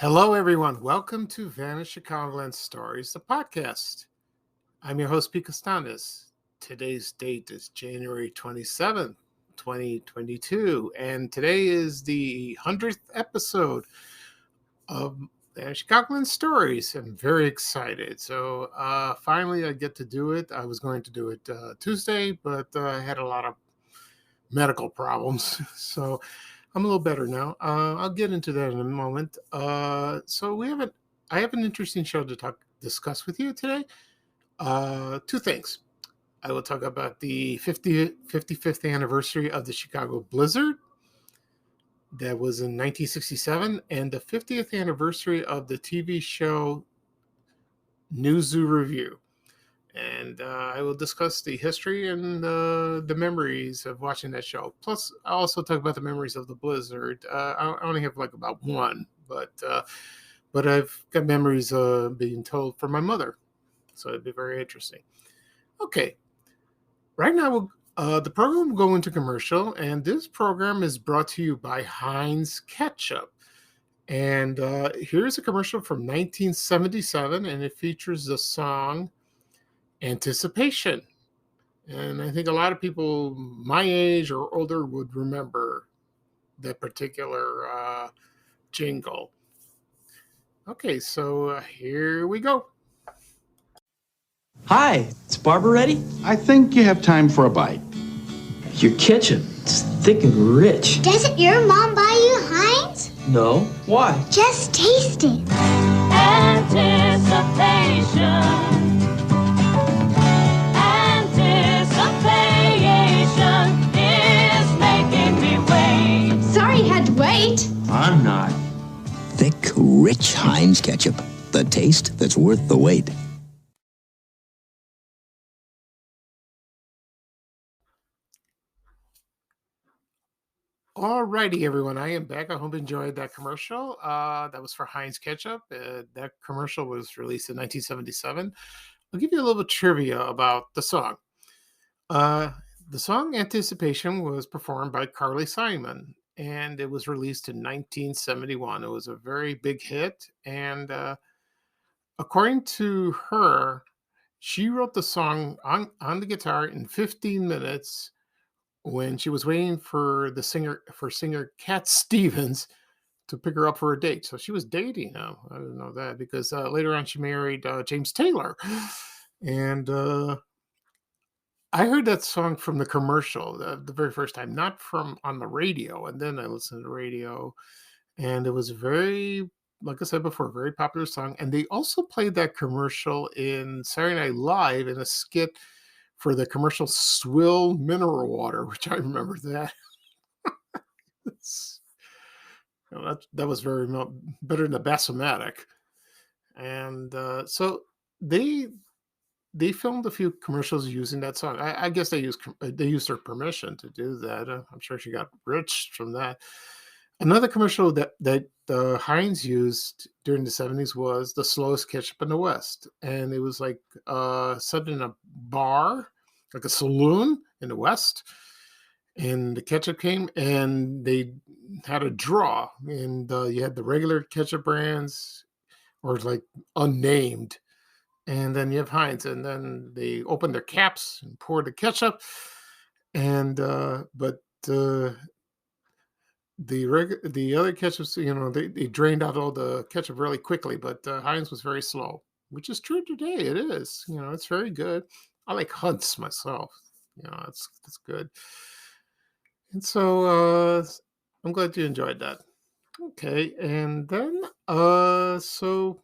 Hello, everyone. Welcome to Vanished Chicagoland Stories, the podcast. I'm your host, Pete Costanis. Today's date is January 27th, 2022, and today is the 100th episode of Vanished Chicagoland Stories. I'm very excited. So, finally, I get to do it. I was going to do it Tuesday, but I had a lot of medical problems. So, I'm a little better now. I'll get into that in a moment. I have an interesting show to discuss with you today. Two things. I will talk about the 55th anniversary of the Chicago Blizzard. That was in 1967, and the 50th anniversary of the TV show Revue. And I will discuss the history and the memories of watching that show. Plus, I'll also talk about the memories of the Blizzard. I only have like about one, but I've got memories being told from my mother, so it'd be very interesting. Okay, right now the program will go into commercial, and this program is brought to you by Heinz Ketchup. And here's a commercial from 1977, and it features the song Anticipation. And I think a lot of people my age or older would remember that particular jingle. Okay, so here we go. Hi, is Barbara ready? I think you have time for a bite. Your kitchen, it's thick and rich. Doesn't your mom buy you Heinz? No, why? Just taste it. Anticipation. Sorry you had to wait. I'm not. Thick, rich Heinz ketchup. The taste that's worth the wait. Alrighty, everyone. I am back. I hope you enjoyed that commercial. That was for Heinz Ketchup. That commercial was released in 1977. I'll give you a little trivia about the song. The song Anticipation was performed by Carly Simon, and it was released in 1971. It was a very big hit, and according to her, she wrote the song on the guitar in 15 minutes when she was waiting for singer Cat Stevens to pick her up for a date. So she was dating now. I didn't know that because later on she married James Taylor, and I heard that song from the commercial the very first time, not from on the radio. And then I listened to the radio, and it was very, like I said before, a very popular song. And they also played that commercial in Saturday Night Live in a skit for the commercial Swill mineral water, which I remember that. That was very better than the Bassomatic. And so they filmed a few commercials using that song. I guess they used her permission to do that. I'm sure she got rich from that. Another commercial that Heinz used during the 70s was the slowest ketchup in the West. And it was like set in a bar, like a saloon in the West. And the ketchup came and they had a draw. And you had the regular ketchup brands or like unnamed. And then you have Heinz. And then they opened their caps and poured the ketchup. And the other ketchups, they drained out all the ketchup really quickly, but Heinz was very slow, which is true today. It is, it's very good. I like Hunt's myself. It's good. And so I'm glad you enjoyed that. Okay, and then so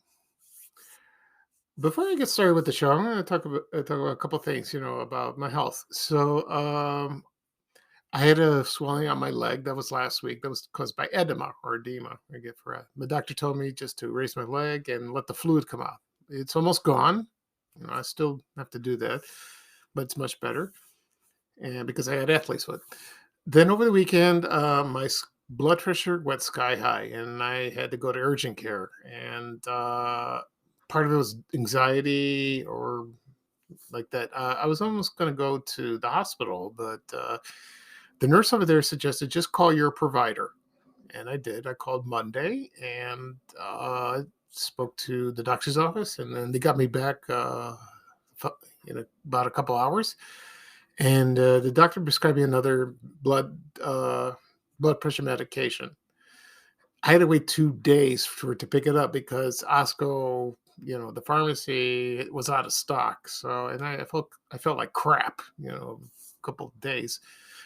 before I get started with the show, I'm going to talk about a couple things, about my health. So I had a swelling on my leg. That was last week. That was caused by edema or edema. I get for it. The doctor told me just to raise my leg and let the fluid come out. It's almost gone. I still have to do that, but it's much better. And because I had athlete's foot. Then over the weekend, my blood pressure went sky high, and I had to go to urgent care. And part of it was anxiety or like that. I was almost going to go to the hospital, but the nurse over there suggested just call your provider. And I did. I called Monday and spoke to the doctor's office, and then they got me back in about a couple hours. And the doctor prescribed me another blood uh, blood pressure medication. I had to wait 2 days for it to pick it up because Osco, the pharmacy, it was out of stock. So, and I felt like crap, a couple of days.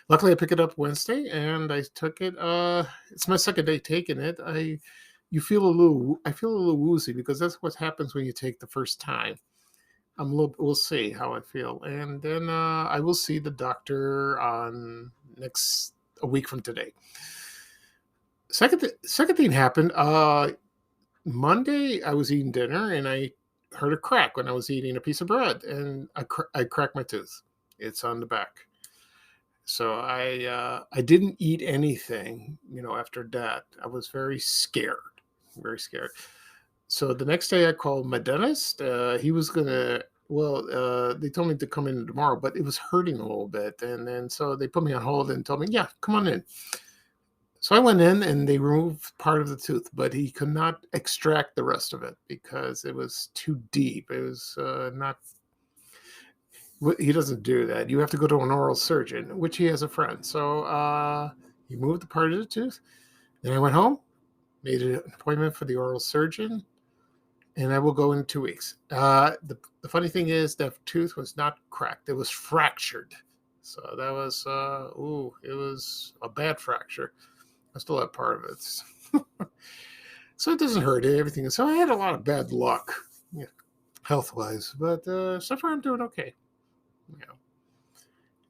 Luckily, I picked it up Wednesday and I took it. It's my second day taking it. I feel a little woozy because that's what happens when you take the first time. We'll see how I feel, and then I will see the doctor on next a week from today. Second thing happened. Monday, I was eating dinner and I heard a crack when I was eating a piece of bread, and I cracked my tooth. It's on the back. So I didn't eat anything, after that. I was very scared, very scared. So the next day I called my dentist. He was gonna. Well, they told me to come in tomorrow, but it was hurting a little bit, and then so they put me on hold and told me, "Yeah, come on in." So I went in and they removed part of the tooth, but he could not extract the rest of it because it was too deep. It was not. He doesn't do that. You have to go to an oral surgeon, which he has a friend. So he moved the part of the tooth. Then I went home, made an appointment for the oral surgeon, and I will go in 2 weeks. The funny thing is that tooth was not cracked; it was fractured. So that was it was a bad fracture. I still have part of it. So it doesn't hurt everything. So I had a lot of bad luck, health wise, but so far I'm doing okay.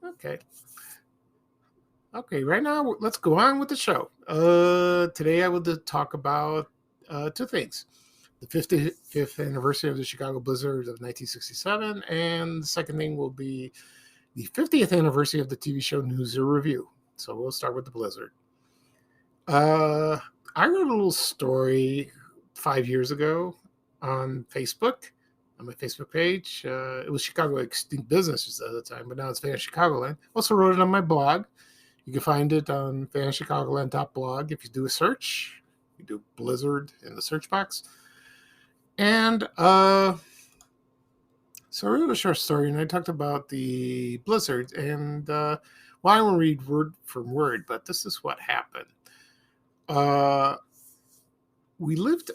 Okay. Okay, right now let's go on with the show. Today I will talk about two things: the 55th anniversary of the Chicago Blizzard of 1967, and the second thing will be the 50th anniversary of the TV show News or Review. So we'll start with the Blizzard. Uh, I wrote a little story 5 years ago on Facebook, on my Facebook page. It was Chicago Extinct Businesses at the time, but now it's Fan Chicagoland. Also wrote it on my blog. You can find it on fanchicagoland.blog. If you do a search, you do Blizzard in the search box. And so I wrote a short story, and I talked about the Blizzard. And well, I won't read word for word, but this is what happened. We lived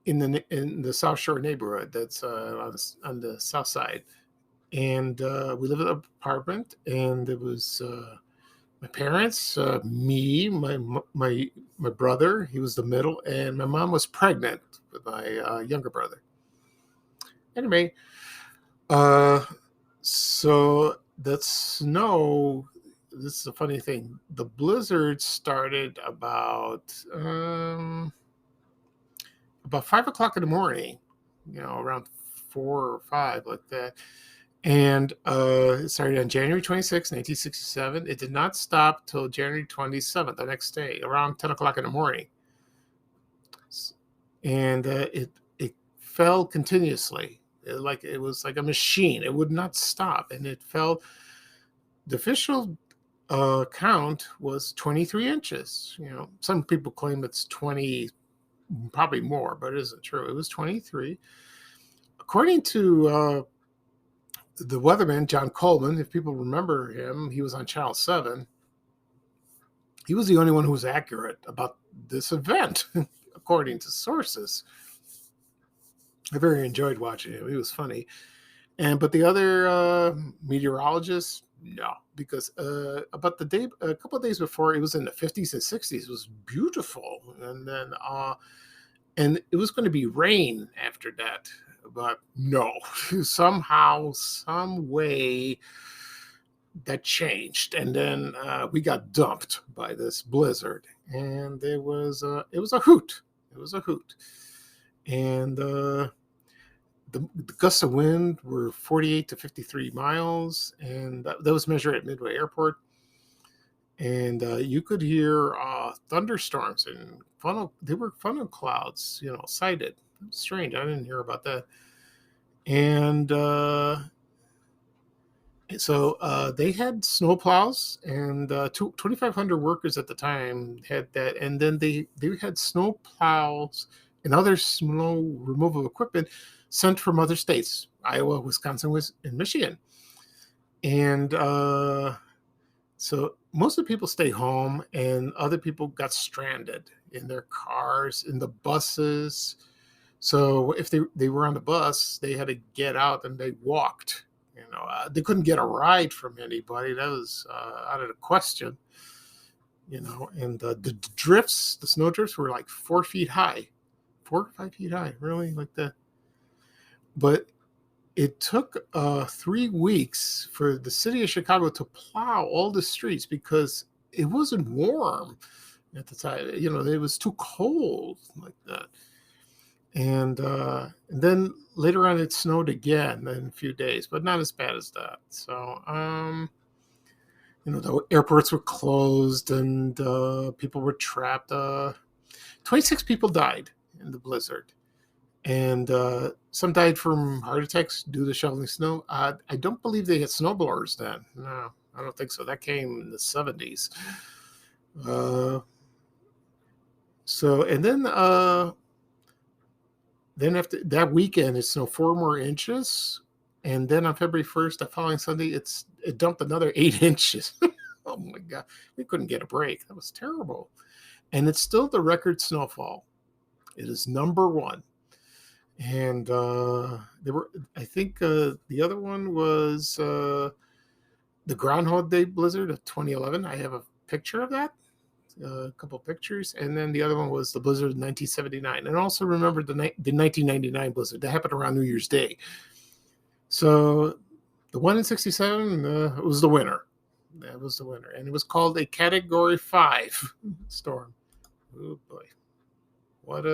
in the South Shore neighborhood. That's on the south side, and we lived in an apartment, and it was my parents, me, my brother. He was the middle, and my mom was pregnant with my younger brother. Anyway, so that snow. This is a funny thing. The blizzard started about 5 o'clock in the morning. Around 4 or 5, like that. And it started on January 26, 1967. It did not stop till January 27th, the next day, around 10 o'clock in the morning. And it fell continuously. It was like a machine. It would not stop. And it fell. The official count was 23 inches. Some people claim it's 20, probably more, but it isn't true. It was 23. According to the weatherman, John Coleman, if people remember him, he was on Channel 7. He was the only one who was accurate about this event, according to sources. I very enjoyed watching him. He was funny. But the other meteorologists, no, because about a couple of days before, it was in the 50s and 60s. It was beautiful, and then and it was going to be rain after that. But no, somehow, some way, that changed, and then we got dumped by this blizzard, and it was a hoot. It was a hoot, and the gusts of wind were 48 to 53 miles, and that was measured at Midway Airport. And you could hear thunderstorms and they were funnel clouds, sighted. Strange, I didn't hear about that. And So they had snow plows, and 2,500 workers at the time had that. And then they had snow plows and other snow removal equipment sent from other states, Iowa, Wisconsin, and Michigan. And so most of the people stay home, and other people got stranded in their cars, in the buses. So if they were on the bus, they had to get out and they walked. They couldn't get a ride from anybody. That was out of the question. And the drifts, the snow drifts, were like 4 feet high, 4 or 5 feet high, really, like that. But it took 3 weeks for the city of Chicago to plow all the streets because it wasn't warm at the time. It was too cold like that. And then later on, it snowed again in a few days, but not as bad as that. So, the airports were closed and people were trapped. 26 people died in the blizzard. And some died from heart attacks due to shoveling snow. I don't believe they had snowblowers then. No, I don't think so. That came in the 70s. And then after that weekend, it snowed 4 more inches. And then on February 1st, the following Sunday, it dumped another 8 inches. Oh my God. We couldn't get a break. That was terrible. And it's still the record snowfall. It is number one. And there were, I think the other one was the Groundhog Day blizzard of 2011. I have a picture of that, a couple of pictures. And then the other one was the blizzard of 1979. And also remember the 1999 blizzard that happened around New Year's Day. So the one in 67 was the winner. That was the winner. And it was called a Category 5 storm. Oh boy. What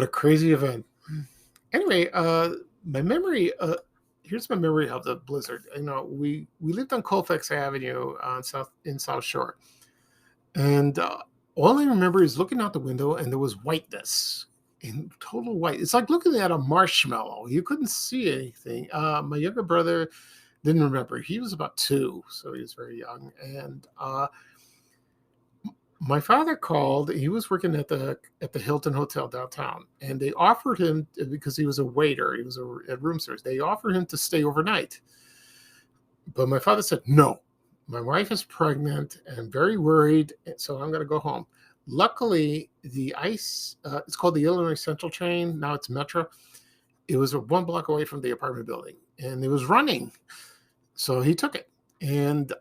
a crazy event. Anyway, my memory, here's my memory of the blizzard. We lived on Colfax Avenue in South Shore. And all I remember is looking out the window and there was whiteness, in total white. It's like looking at a marshmallow. You couldn't see anything. My younger brother didn't remember. He was about 2, so he was very young. And my father called. He was working at the Hilton Hotel downtown, and they offered him, because he was a waiter, he was a room service. They offered him to stay overnight, but my father said no. My wife is pregnant and very worried, so I'm going to go home. Luckily, the ice, it's called the Illinois Central train. Now it's Metro. It was 1 block away from the apartment building, and it was running. So he took it, and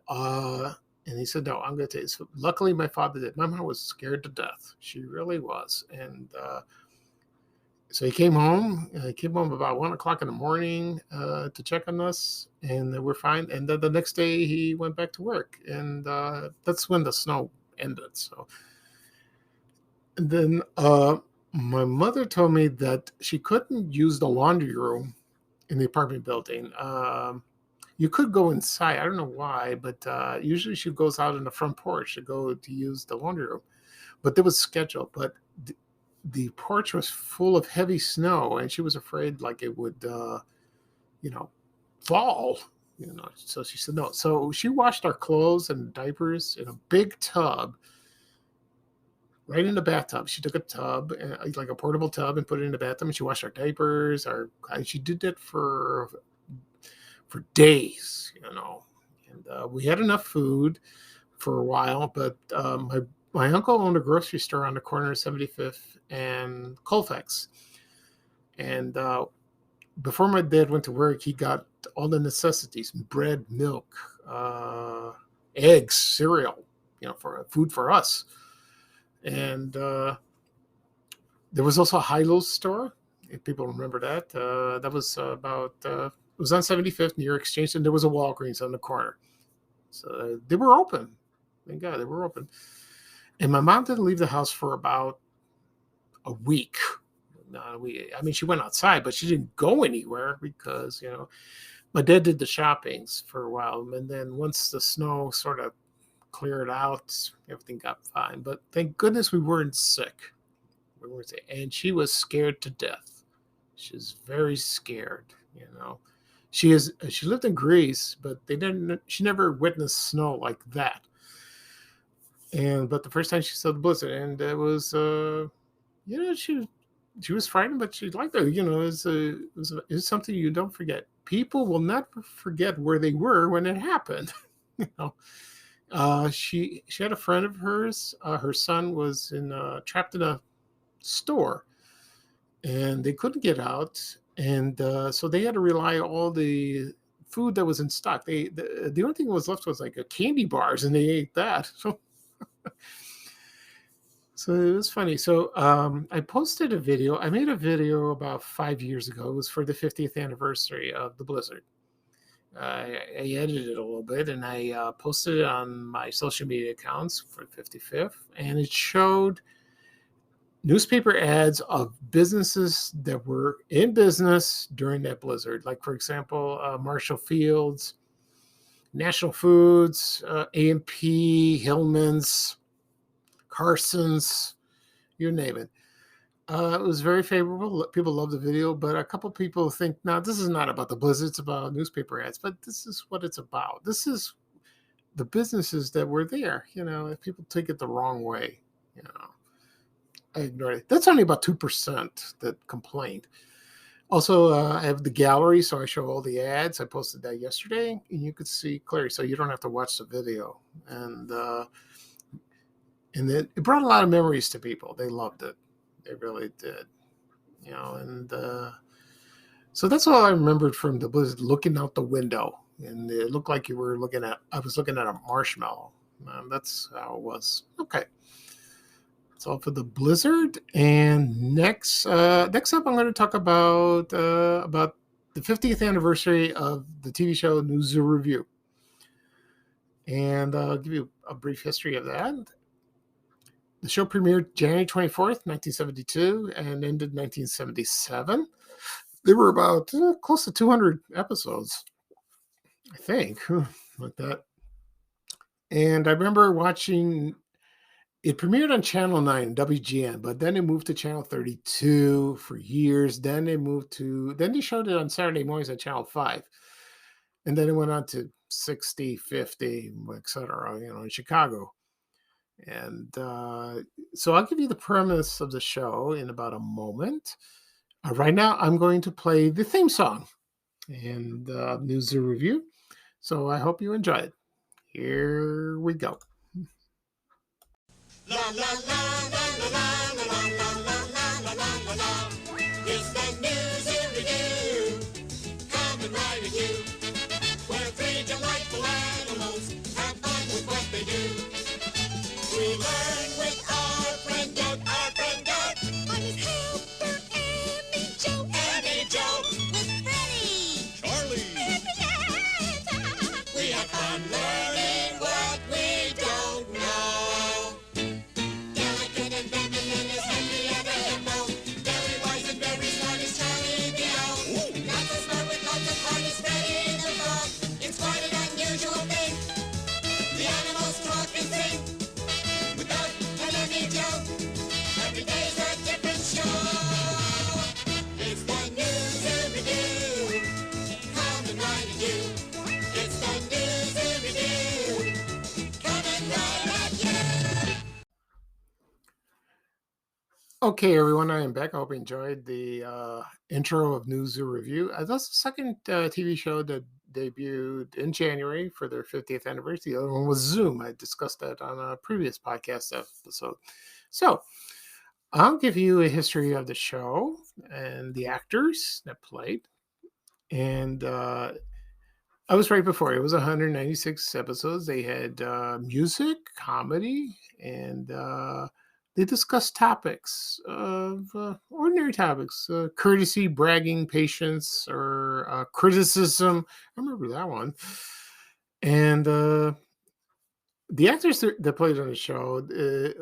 he said, no, I'm going to take it. So luckily, my father did. My mom was scared to death. She really was. And so he came home. He came home about 1 o'clock in the morning to check on us, and we're fine. And then the next day, he went back to work. And that's when the snow ended. So, and then my mother told me that she couldn't use the laundry room in the apartment building. You could go inside. I don't know why, but usually she goes out on the front porch to go to use the laundry room. But it was scheduled. But the porch was full of heavy snow, and she was afraid like it would, fall. So she said no. So she washed our clothes and diapers in a big tub, right in the bathtub. She took a tub, like a portable tub, and put it in the bathtub, and she washed our diapers. She did that for days, and we had enough food for a while, but my uncle owned a grocery store on the corner of 75th and Colfax. And before my dad went to work, he got all the necessities: bread, milk, eggs, cereal, for food for us. And there was also a Hi-Lo's store, if people remember that. That was it was on 75th near Exchange, and there was a Walgreens on the corner. So they were open. Thank God they were open. And my mom didn't leave the house for about a week. I mean, she went outside, but she didn't go anywhere because, my dad did the shoppings for a while. And then once the snow sort of cleared out, everything got fine. But thank goodness we weren't sick. And she was scared to death. She was very scared, She lived in Greece, but they didn't. She never witnessed snow like that. And but the first time she saw the blizzard, and it was she was frightened, but she liked it. It's something you don't forget. People will never forget where they were when it happened. you know, she had a friend of hers. Her son was trapped in a store, and they couldn't get out, and so they had to rely on all the food that was in stock. The only thing that was left was like a candy bars, and they ate that. So it was funny. So I posted a video. I made a video about 5 years ago. It was for the 50th anniversary of the blizzard. I edited it a little bit and I posted it on my social media accounts for 55th, and it showed newspaper ads of businesses that were in business during that blizzard. Like, for example, Marshall Fields, National Foods, A&P, Hillman's, Carson's, you name it. It was very favorable. People love the video, but a couple people think, now this is not about the blizzard, it's about newspaper ads, but this is what it's about. This is the businesses that were there. If people take it the wrong way, I ignored it. That's only about 2% that complained. Also, I have the gallery, so I show all the ads. I posted that yesterday, and you could see clearly, so you don't have to watch the video. And it brought a lot of memories to people. They loved it. They really did. And so that's all I remembered from the blizzard, looking out the window. And it looked like I was looking at a marshmallow. That's how it was. Okay. That's all for the blizzard. And next up, I'm going to talk about the 50th anniversary of the TV show News Revue. And I'll give you a brief history of that. The show premiered January 24th, 1972, and ended 1977. There were about close to 200 episodes, I think, like that. And I remember watching, it premiered on Channel 9, WGN, but then it moved to Channel 32 for years. Then they showed it on Saturday mornings on Channel 5. And then it went on to 60, 50, et cetera, in Chicago. And so I'll give you the premise of the show in about a moment. Right now, I'm going to play the theme song and News Review. So I hope you enjoy it. Here we go. La la la la la la la la la la la la la. It's the News Review, coming right at you. Where three delightful animals have fun with what they do. We learn with our friend Doug, on his helper, Annie Joe, with Freddie, Charlie, and Pianta. We have fun learning what we don't know. Delicate and feminine is Henry and the hippo. Very wise and very smart is Charlie the owl. Not so smart with lots of heart is Freddie the frog. It's quite an unusual thing. The animals talk and sing. Every day's a different show. It's the News Review, coming right at you. It's the News Review, coming right at you. Okay, everyone, I am back. I hope you enjoyed the intro of News Review. That's the second TV show that debuted in January for their 50th anniversary. The other one was Zoom. I discussed that on a previous podcast episode. So I'll give you a history of the show and the actors that played. And I was right before. It was 196 episodes. They had music, comedy, and they discussed topics of ordinary topics, courtesy, bragging, patience, or criticism. I remember that one. And the actors that played on the show, there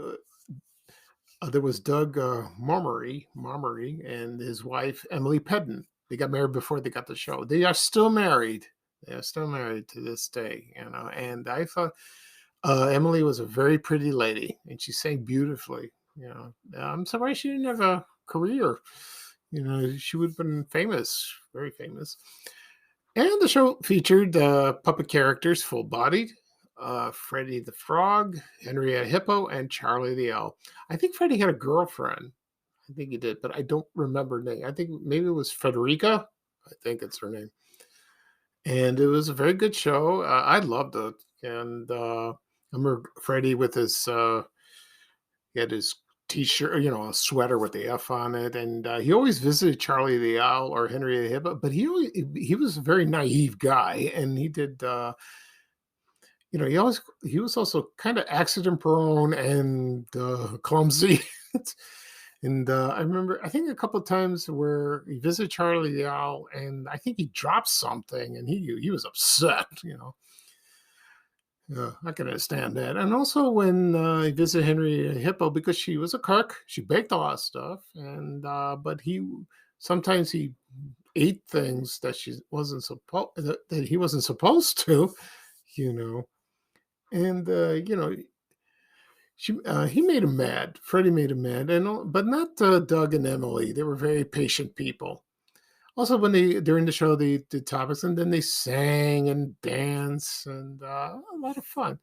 was Doug Marmory and his wife, Emily Pedden. They got married before they got the show. They are still married. They are still married to this day, And I thought Emily was a very pretty lady, and she sang beautifully. I'm surprised she didn't have a career. She would have been famous, very famous. And the show featured puppet characters, full bodied. Freddie the Frog, Henrietta Hippo, and Charlie the Owl. I think Freddie had a girlfriend. I think he did, but I don't remember her name. I think maybe it was Frederica. I think it's her name. And it was a very good show. I loved it. And I remember Freddie with his, he had his t-shirt, a sweater with the F on it. And he always visited Charlie the Owl or Henrietta Hippo, but he was a very naive guy. And he did, he was also kind of accident prone and clumsy. And I remember, I think a couple of times where he visited Charlie the Owl, and I think he dropped something, and he was upset. I can understand that. And also when he visited Henry Hippo, because she was a cook, she baked a lot of stuff, and but sometimes he ate things that she wasn't supposed that he wasn't supposed to, you know, and he made him mad. Freddie made him mad, but not Doug and Emily. They were very patient people. Also, when they during the show they did topics, and then they sang and danced, and a lot of fun.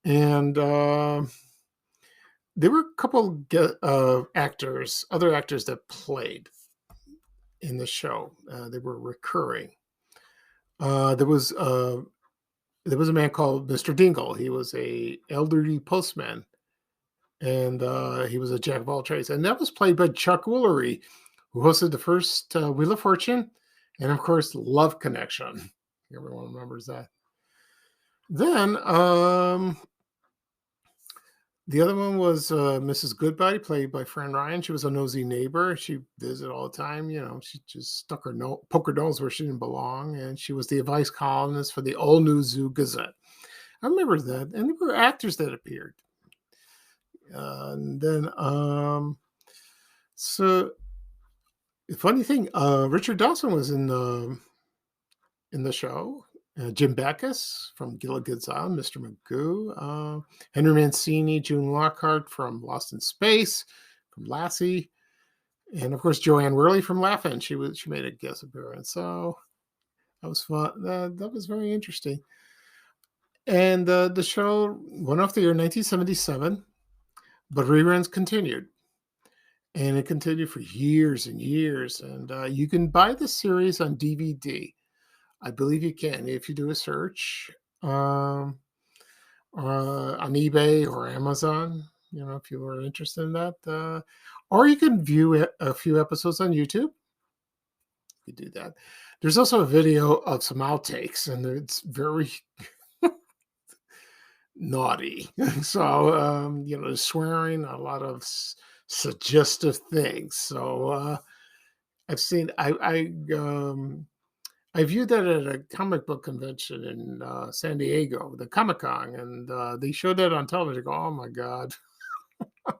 And there were a couple actors, other actors that played in the show. They were recurring. Uh, there was uh, there was a man called Mr. Dingle. He was a elderly postman, and he was a jack of all trades. And that was played by Chuck Woolery, who hosted the first Wheel of Fortune, and of course, Love Connection. Everyone remembers that. Then the other one was Mrs. Goodbye, played by Fran Ryan. She was a nosy neighbor. She visited all the time. She just poke her nose where she didn't belong, and she was the advice columnist for the All New Zoo Gazette. I remember that, and there were actors that appeared. And then, so the funny thing, Richard Dawson was in the show. Jim Backus from Gilligan's Island, Mr. Magoo, Henry Mancini, June Lockhart from Lost in Space, from Lassie, and of course Joanne Worley from Laugh-In. She made a guest appearance, so that was fun. That was very interesting. And the show went off the air in 1977, but reruns continued. And it continued for years and years. And you can buy the series on DVD. I believe you can if you do a search on eBay or Amazon, if you are interested in that. Or you can view a few episodes on YouTube. You do that. There's also a video of some outtakes, and it's very naughty. So, swearing, a lot of suggestive things. So I've seen, I viewed that at a comic book convention in San Diego, the Comic Con, and they showed that on television. I go, oh my God. But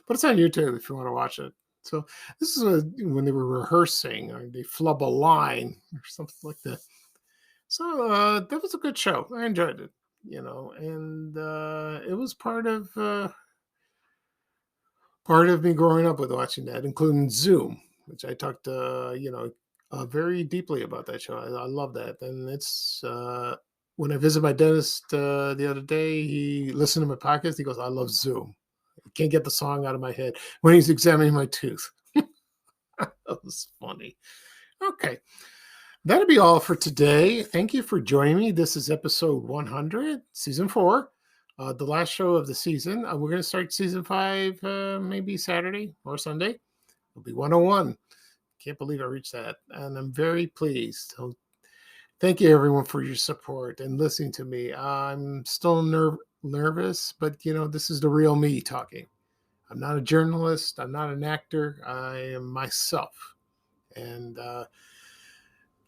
it's on YouTube if you want to watch it. So this is when they were rehearsing, or they flub a line or something like that. So that was a good show. I enjoyed it, and it was part of me growing up with watching that, including Zoom, which I talked, very deeply about that show. I love that, and it's when I visited my dentist the other day, he listened to my podcast. He goes, "I love Zoom. I can't get the song out of my head when he's examining my tooth." That was funny. Okay, that'll be all for today. Thank you for joining me. This is episode 100, season 4. The last show of the season. We're going to start season 5 maybe Saturday or Sunday. It'll be 101. Can't believe I reached that. And I'm very pleased. So thank you, everyone, for your support and listening to me. I'm still nervous, but, this is the real me talking. I'm not a journalist. I'm not an actor. I am myself. And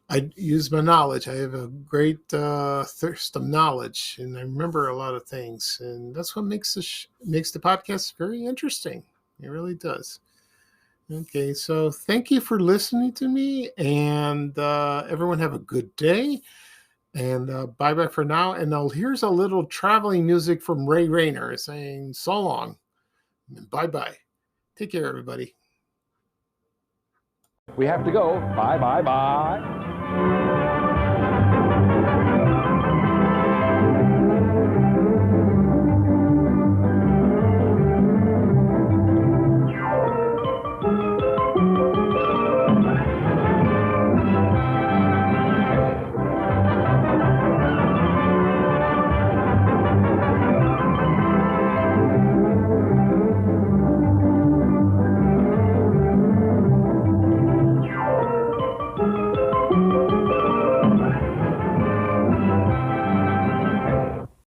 I use my knowledge. I have a great thirst of knowledge, and I remember a lot of things. And that's what makes the podcast very interesting. It really does. Okay, so thank you for listening to me, and everyone have a good day. And bye-bye for now. And now here's a little traveling music from Ray Rayner saying so long and bye-bye. Take care, everybody. We have to go. Bye, bye, bye.